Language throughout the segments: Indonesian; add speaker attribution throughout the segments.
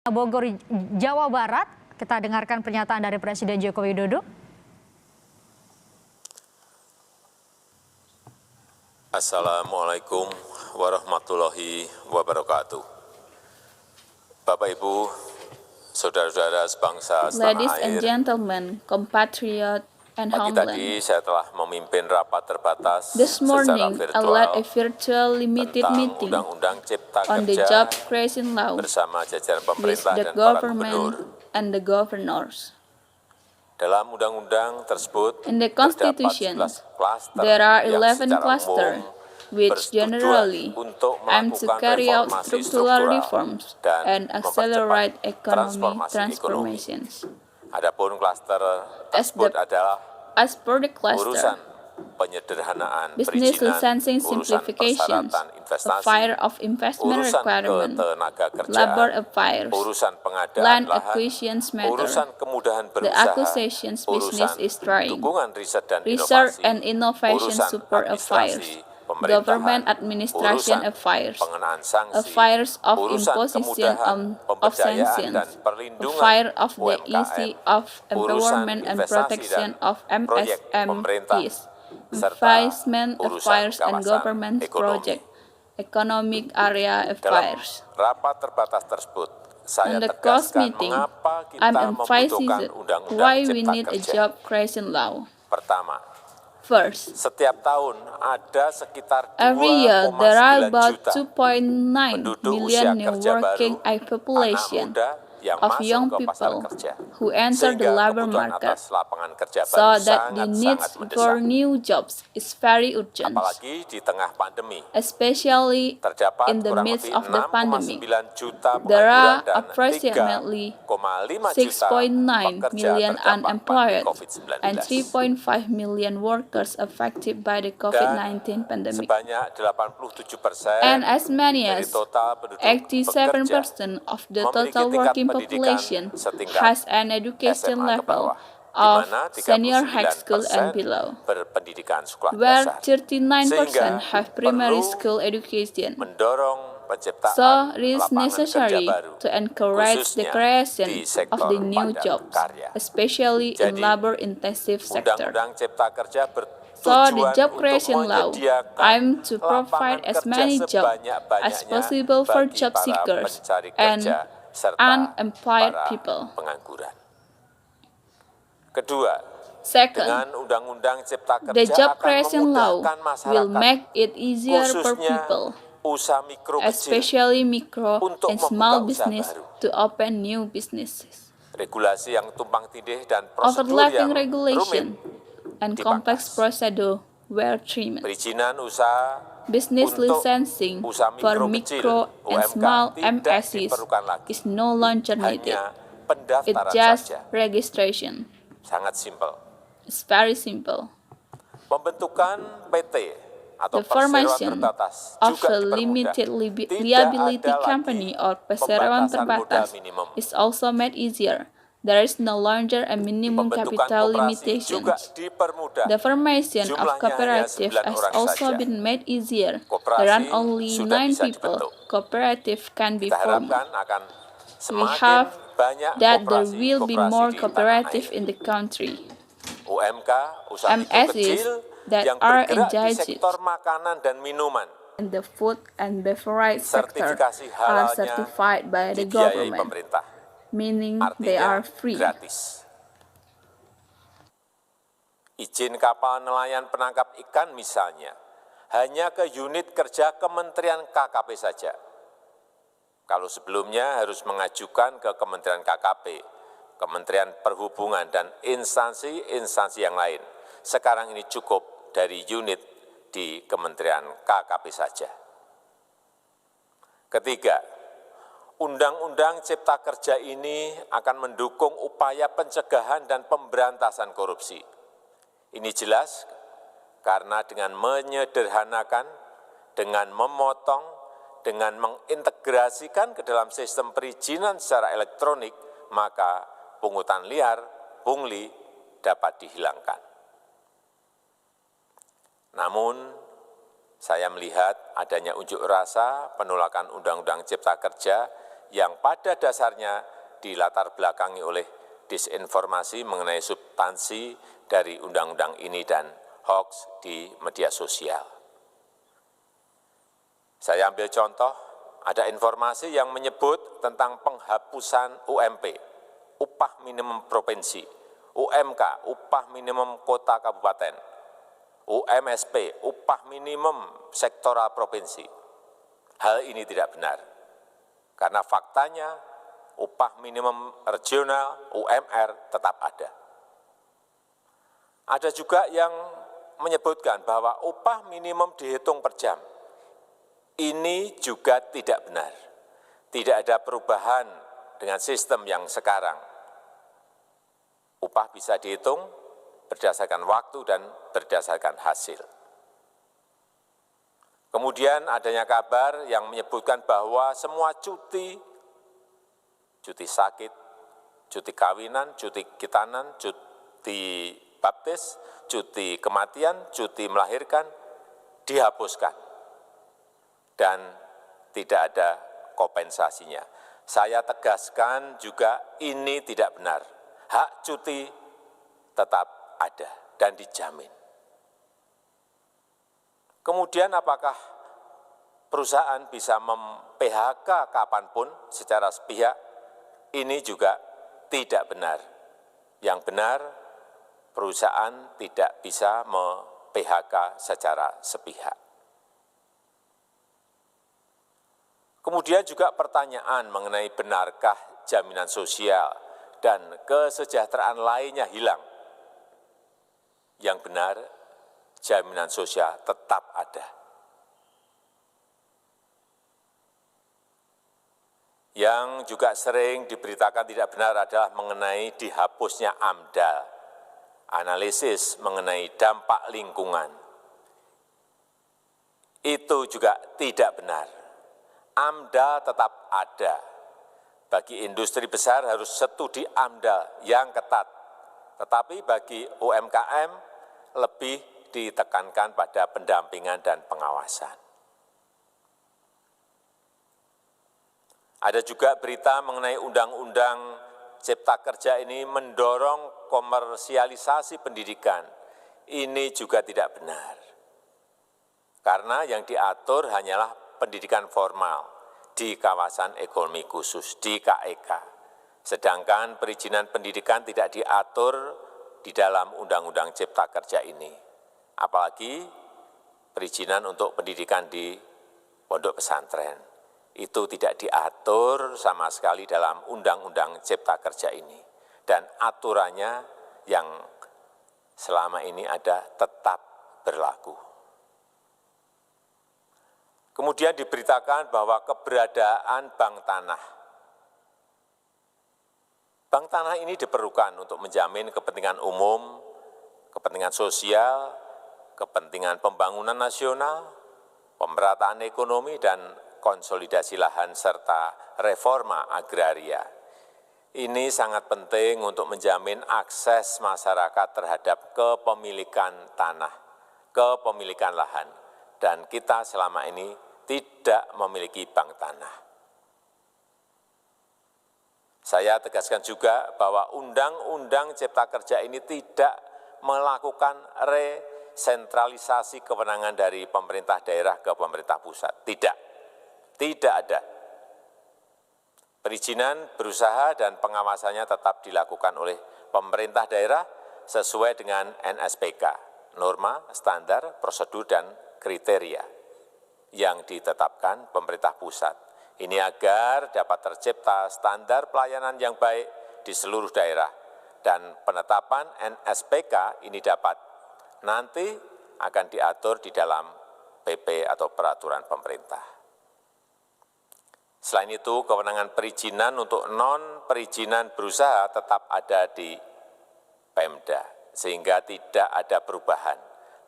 Speaker 1: Bogor, Jawa Barat. Kita dengarkan pernyataan dari Presiden Joko Widodo.
Speaker 2: Assalamualaikum warahmatullahi wabarakatuh. Bapak Ibu, saudara-saudara sebangsa setanah
Speaker 3: Ladies and
Speaker 2: air,
Speaker 3: gentlemen, compatriot and
Speaker 2: pagi tadi
Speaker 3: homeland.
Speaker 2: saya telah memimpin rapat terbatas
Speaker 3: This
Speaker 2: secara
Speaker 3: morning, I led a
Speaker 2: virtual
Speaker 3: virtual limited
Speaker 2: tentang
Speaker 3: meeting
Speaker 2: Undang-Undang Cipta
Speaker 3: on the
Speaker 2: Kerja
Speaker 3: job creation law
Speaker 2: bersama jajaran
Speaker 3: with
Speaker 2: pemerintah
Speaker 3: the
Speaker 2: dan para gubernur.
Speaker 3: government and the governors.
Speaker 2: Dalam undang-undang tersebut
Speaker 3: In the
Speaker 2: terdapat
Speaker 3: Constitution,
Speaker 2: 11 klaster
Speaker 3: there are
Speaker 2: yang
Speaker 3: 11
Speaker 2: secara
Speaker 3: clusters
Speaker 2: umum
Speaker 3: which
Speaker 2: bertujuan
Speaker 3: generally
Speaker 2: untuk
Speaker 3: aim to
Speaker 2: melakukan
Speaker 3: carry out
Speaker 2: reformasi
Speaker 3: structural
Speaker 2: struktural
Speaker 3: reforms
Speaker 2: dan
Speaker 3: and accelerate economic
Speaker 2: transformasi ekonomi.
Speaker 3: transformations.
Speaker 2: Adapun klaster
Speaker 3: As
Speaker 2: tersebut adalah
Speaker 3: As per the cluster,
Speaker 2: urusan penyederhanaan
Speaker 3: business
Speaker 2: perizinan,
Speaker 3: licensing
Speaker 2: urusan
Speaker 3: simplifications,
Speaker 2: persyaratan investasi,
Speaker 3: affair of investment
Speaker 2: urusan
Speaker 3: requirement,
Speaker 2: ketenagakerjaan,
Speaker 3: labor affairs,
Speaker 2: urusan pengadaan
Speaker 3: land
Speaker 2: lahan,
Speaker 3: acquisitions matter,
Speaker 2: urusan kemudahan
Speaker 3: the
Speaker 2: berusaha,
Speaker 3: acquisitions business
Speaker 2: urusan
Speaker 3: is trying,
Speaker 2: dukungan riset dan
Speaker 3: research
Speaker 2: inovasi,
Speaker 3: and innovation
Speaker 2: urusan
Speaker 3: support affairs,
Speaker 2: administrasi pemerintahan,
Speaker 3: government administration
Speaker 2: urusan
Speaker 3: affairs,
Speaker 2: pengenaan sanksi,
Speaker 3: affairs of
Speaker 2: urusan
Speaker 3: imposition
Speaker 2: kemudahan
Speaker 3: of
Speaker 2: pemberdayaan
Speaker 3: sanctions,
Speaker 2: dan perlindungan
Speaker 3: affair of the
Speaker 2: UMKM,
Speaker 3: issue of empowerment and
Speaker 2: investasi
Speaker 3: protection
Speaker 2: dan
Speaker 3: of
Speaker 2: proyek pemerintah,
Speaker 3: MSMEs,
Speaker 2: serta
Speaker 3: investment
Speaker 2: urusan
Speaker 3: affairs and
Speaker 2: kawasan
Speaker 3: government
Speaker 2: ekonomi.
Speaker 3: project, economic area
Speaker 2: Dalam
Speaker 3: affairs.
Speaker 2: rapat terbatas tersebut, saya
Speaker 3: On the cross
Speaker 2: tegaskan
Speaker 3: meeting,
Speaker 2: mengapa
Speaker 3: I'm
Speaker 2: kita membutuhkan
Speaker 3: emphasizing
Speaker 2: Undang-Undang
Speaker 3: why we
Speaker 2: Cipta
Speaker 3: need a
Speaker 2: Kerja.
Speaker 3: job creation law.
Speaker 2: Pertama,
Speaker 3: First,
Speaker 2: setiap tahun ada sekitar
Speaker 3: every year there are
Speaker 2: 2,9
Speaker 3: about
Speaker 2: juta
Speaker 3: 2.9
Speaker 2: penduduk usia
Speaker 3: million new
Speaker 2: kerja
Speaker 3: working
Speaker 2: baru,
Speaker 3: age population
Speaker 2: anak muda yang
Speaker 3: of
Speaker 2: masuk
Speaker 3: young
Speaker 2: ke pasar
Speaker 3: people
Speaker 2: kerja,
Speaker 3: who enter the
Speaker 2: sehingga
Speaker 3: labor
Speaker 2: kebutuhan
Speaker 3: market,
Speaker 2: atas lapangan kerja
Speaker 3: so
Speaker 2: baru
Speaker 3: that the needs
Speaker 2: sangat
Speaker 3: for
Speaker 2: mendesak.
Speaker 3: new jobs is very urgent,
Speaker 2: Apalagi di tengah pandemi,
Speaker 3: especially
Speaker 2: terdapat
Speaker 3: in the
Speaker 2: kurang
Speaker 3: midst
Speaker 2: lebih
Speaker 3: of the pandemic.
Speaker 2: 6,9 juta
Speaker 3: There
Speaker 2: pengangguran
Speaker 3: are
Speaker 2: dan
Speaker 3: approximately
Speaker 2: 3,5 juta
Speaker 3: 6.9
Speaker 2: pekerja
Speaker 3: million
Speaker 2: terdampak pandemi
Speaker 3: unemployed
Speaker 2: COVID-19.
Speaker 3: and 3.5 million workers affected by the
Speaker 2: Dan
Speaker 3: COVID-19 pandemic.
Speaker 2: sebanyak 87%
Speaker 3: And as many
Speaker 2: dari
Speaker 3: as
Speaker 2: total penduduk
Speaker 3: 87% of the
Speaker 2: memiliki
Speaker 3: total
Speaker 2: tingkat
Speaker 3: working
Speaker 2: pendidikan
Speaker 3: population
Speaker 2: setingkat
Speaker 3: has an education
Speaker 2: SMA ke
Speaker 3: level
Speaker 2: bawah, di
Speaker 3: of
Speaker 2: mana
Speaker 3: senior high school
Speaker 2: 39%
Speaker 3: and below,
Speaker 2: berpendidikan sekolah
Speaker 3: where
Speaker 2: dasar.
Speaker 3: 39%
Speaker 2: Sehingga
Speaker 3: have primary
Speaker 2: perlu
Speaker 3: school education.
Speaker 2: mendorong penciptaan
Speaker 3: So it is
Speaker 2: lapangan kerja
Speaker 3: necessary
Speaker 2: baru,
Speaker 3: to encourage the
Speaker 2: khususnya
Speaker 3: creation
Speaker 2: di
Speaker 3: of
Speaker 2: sektor
Speaker 3: the new
Speaker 2: padat
Speaker 3: jobs,
Speaker 2: karya.
Speaker 3: especially in
Speaker 2: Jadi,
Speaker 3: labor-intensive sector.
Speaker 2: Undang-Undang Cipta Kerja
Speaker 3: So the
Speaker 2: bertujuan
Speaker 3: job
Speaker 2: untuk
Speaker 3: creation law
Speaker 2: menyediakan
Speaker 3: aims to provide
Speaker 2: lapangan
Speaker 3: as
Speaker 2: kerja
Speaker 3: many jobs as
Speaker 2: sebanyak-banyaknya
Speaker 3: possible for
Speaker 2: bagi
Speaker 3: job
Speaker 2: para
Speaker 3: seekers
Speaker 2: pencari
Speaker 3: and
Speaker 2: kerja serta
Speaker 3: unemployed
Speaker 2: para
Speaker 3: people.
Speaker 2: pengangguran. Kedua,
Speaker 3: Second,
Speaker 2: dengan Undang-Undang Cipta
Speaker 3: the
Speaker 2: Kerja
Speaker 3: job
Speaker 2: akan
Speaker 3: creation law
Speaker 2: memudahkan
Speaker 3: will
Speaker 2: masyarakat,
Speaker 3: make it easier for
Speaker 2: khususnya
Speaker 3: people,
Speaker 2: usaha mikro kecil,
Speaker 3: especially micro
Speaker 2: untuk
Speaker 3: and
Speaker 2: membuka
Speaker 3: small
Speaker 2: usaha
Speaker 3: business,
Speaker 2: baru.
Speaker 3: to open new businesses.
Speaker 2: Regulasi yang tumpang tindih dan prosedur
Speaker 3: Overlapping
Speaker 2: yang
Speaker 3: regulation
Speaker 2: rumit
Speaker 3: and complex
Speaker 2: dipangkas.
Speaker 3: procedure were trimmed.
Speaker 2: Perizinan usaha
Speaker 3: Business
Speaker 2: untuk
Speaker 3: licensing
Speaker 2: usaha
Speaker 3: for
Speaker 2: kecil,
Speaker 3: micro and
Speaker 2: UMK,
Speaker 3: small
Speaker 2: tidak
Speaker 3: MSEs
Speaker 2: diperlukan lagi.
Speaker 3: is no longer needed.
Speaker 2: Hanya
Speaker 3: It's
Speaker 2: pendaftaran
Speaker 3: just
Speaker 2: saja.
Speaker 3: registration.
Speaker 2: Sangat simpel.
Speaker 3: It's very simple.
Speaker 2: Pembentukan PT atau
Speaker 3: The
Speaker 2: perseroan
Speaker 3: formation
Speaker 2: terbatas
Speaker 3: of
Speaker 2: juga
Speaker 3: a
Speaker 2: dipermudah.
Speaker 3: limited
Speaker 2: Tidak
Speaker 3: liability
Speaker 2: ada
Speaker 3: company
Speaker 2: lagi
Speaker 3: or perseroan
Speaker 2: pembatasan modal
Speaker 3: terbatas
Speaker 2: minimum.
Speaker 3: is also made easier. There is no longer a minimum
Speaker 2: Pembentukan
Speaker 3: capital
Speaker 2: koperasi juga
Speaker 3: limitations.
Speaker 2: dipermudah.
Speaker 3: The formation of
Speaker 2: Jumlahnya hanya
Speaker 3: cooperative
Speaker 2: 9
Speaker 3: has
Speaker 2: orang
Speaker 3: also
Speaker 2: saja.
Speaker 3: been made easier.
Speaker 2: Koperasi
Speaker 3: There are only
Speaker 2: sudah
Speaker 3: 9
Speaker 2: bisa
Speaker 3: people.
Speaker 2: dibentuk.
Speaker 3: Cooperative can be
Speaker 2: Kita
Speaker 3: formed.
Speaker 2: harapkan akan
Speaker 3: We
Speaker 2: semakin
Speaker 3: have
Speaker 2: banyak
Speaker 3: that there will be
Speaker 2: koperasi
Speaker 3: more
Speaker 2: di tanah
Speaker 3: cooperative
Speaker 2: air.
Speaker 3: in the country.
Speaker 2: UMK, usaha mikro
Speaker 3: MSEs
Speaker 2: kecil
Speaker 3: that
Speaker 2: yang
Speaker 3: are
Speaker 2: bergerak di
Speaker 3: engaged
Speaker 2: sektor makanan dan minuman,
Speaker 3: in the food and beverage sector
Speaker 2: sertifikasi
Speaker 3: are
Speaker 2: halalnya
Speaker 3: certified by the
Speaker 2: dibiayai
Speaker 3: government,
Speaker 2: pemerintah.
Speaker 3: meaning they
Speaker 2: Artinya
Speaker 3: are free.
Speaker 2: gratis. Izin kapal nelayan penangkap ikan misalnya, hanya ke unit kerja Kementerian KKP saja. Kalau sebelumnya harus mengajukan ke Kementerian KKP, Kementerian Perhubungan, dan instansi-instansi yang lain. Sekarang ini cukup dari unit di Kementerian KKP saja. Ketiga, Undang-Undang Cipta Kerja ini akan mendukung upaya pencegahan dan pemberantasan korupsi. Ini jelas karena dengan menyederhanakan, dengan memotong, dengan mengintegrasikan ke dalam sistem perizinan secara elektronik, maka pungutan liar, pungli dapat dihilangkan. Namun, saya melihat adanya unjuk rasa penolakan Undang-Undang Cipta Kerja yang pada dasarnya dilatar belakangi oleh disinformasi mengenai substansi dari undang-undang ini dan hoax di media sosial. Saya ambil contoh, ada informasi yang menyebut tentang penghapusan UMP, upah minimum provinsi, UMK, upah minimum kota kabupaten, UMSP, upah minimum sektoral provinsi. Hal ini tidak benar, karena faktanya upah minimum regional, UMR, tetap ada. Ada juga yang menyebutkan bahwa upah minimum dihitung per jam. Ini juga tidak benar. Tidak ada perubahan dengan sistem yang sekarang. Upah bisa dihitung berdasarkan waktu dan berdasarkan hasil. Kemudian adanya kabar yang menyebutkan bahwa semua cuti sakit, cuti kawinan, cuti khitanan, cuti baptis, cuti kematian, cuti melahirkan, dihapuskan. Dan tidak ada kompensasinya. Saya tegaskan juga ini tidak benar. Hak cuti tetap ada dan dijamin. Kemudian apakah perusahaan bisa mem-PHK kapanpun secara sepihak? Ini juga tidak benar. Yang benar, perusahaan tidak bisa mem-PHK secara sepihak. Kemudian juga pertanyaan mengenai benarkah jaminan sosial dan kesejahteraan lainnya hilang. Yang benar, jaminan sosial tetap ada. Yang juga sering diberitakan tidak benar adalah mengenai dihapusnya AMDAL, analisis mengenai dampak lingkungan. Itu juga tidak benar. AMDAL tetap ada. Bagi industri besar harus studi AMDAL yang ketat. Tetapi bagi UMKM lebih ditekankan pada pendampingan dan pengawasan. Ada juga berita mengenai Undang-Undang Cipta Kerja ini mendorong komersialisasi pendidikan. Ini juga tidak benar. Karena yang diatur hanyalah pendidikan formal di kawasan ekonomi khusus, di KEK. Sedangkan perizinan pendidikan tidak diatur di dalam Undang-Undang Cipta Kerja ini. Apalagi perizinan untuk pendidikan di pondok pesantren. Itu tidak diatur sama sekali dalam Undang-Undang Cipta Kerja ini. Dan aturannya yang selama ini ada tetap berlaku. Kemudian diberitakan bahwa keberadaan bank tanah. Bank tanah ini diperlukan untuk menjamin kepentingan umum, kepentingan sosial, kepentingan pembangunan nasional, pemerataan ekonomi, dan konsolidasi lahan serta reforma agraria. Ini sangat penting untuk menjamin akses masyarakat terhadap kepemilikan tanah, kepemilikan lahan. Dan kita selama ini tidak memiliki bank tanah. Saya tegaskan juga bahwa Undang-Undang Cipta Kerja ini tidak melakukan resentralisasi kewenangan dari pemerintah daerah ke pemerintah pusat. Tidak ada. Perizinan berusaha dan pengawasannya tetap dilakukan oleh pemerintah daerah sesuai dengan NSPK, norma, standar, prosedur, dan kriteria yang ditetapkan pemerintah pusat. Ini agar dapat tercipta standar pelayanan yang baik di seluruh daerah dan penetapan NSPK ini dapat nanti akan diatur di dalam PP atau peraturan pemerintah. Selain itu, kewenangan perizinan untuk non-perizinan berusaha tetap ada di Pemda, sehingga tidak ada perubahan.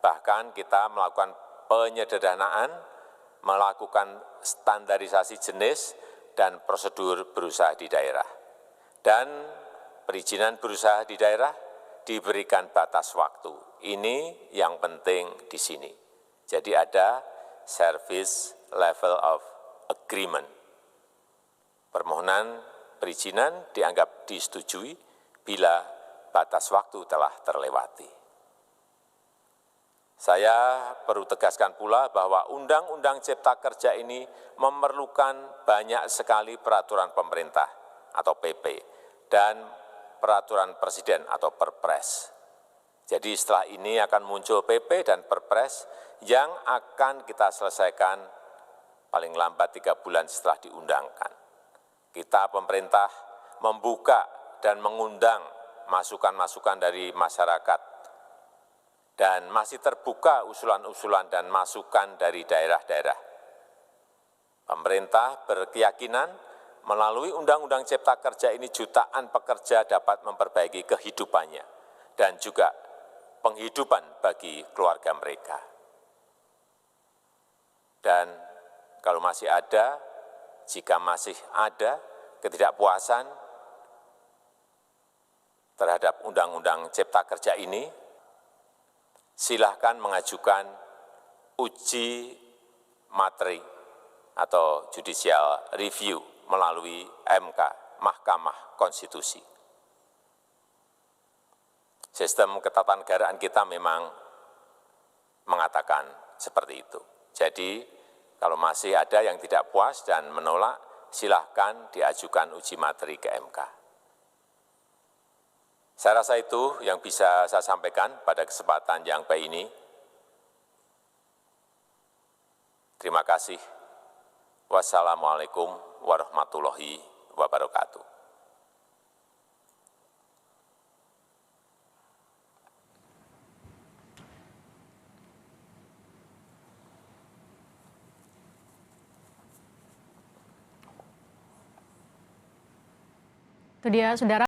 Speaker 2: Bahkan kita melakukan penyederhanaan, melakukan standarisasi jenis dan prosedur berusaha di daerah. Dan perizinan berusaha di daerah diberikan batas waktu. Ini yang penting di sini. Jadi ada service level of agreement. Permohonan perizinan dianggap disetujui bila batas waktu telah terlewati. Saya perlu tegaskan pula bahwa Undang-Undang Cipta Kerja ini memerlukan banyak sekali peraturan pemerintah atau PP dan peraturan presiden atau Perpres. Jadi setelah ini akan muncul PP dan Perpres yang akan kita selesaikan paling lambat 3 bulan setelah diundangkan. Kita pemerintah membuka dan mengundang masukan-masukan dari masyarakat dan masih terbuka usulan-usulan dan masukan dari daerah-daerah. Pemerintah berkeyakinan melalui Undang-Undang Cipta Kerja ini jutaan pekerja dapat memperbaiki kehidupannya dan juga penghidupan bagi keluarga mereka. Dan kalau masih ada, jika masih ada ketidakpuasan terhadap Undang-Undang Cipta Kerja ini, silahkan mengajukan uji materi atau judicial review melalui MK, Mahkamah Konstitusi. Sistem ketatanegaraan kita memang mengatakan seperti itu. Jadi, kalau masih ada yang tidak puas dan menolak, silahkan diajukan uji materi ke MK. Saya rasa itu yang bisa saya sampaikan pada kesempatan yang baik ini. Terima kasih. Wassalamualaikum warahmatullahi wabarakatuh.
Speaker 1: Itu dia, Saudara.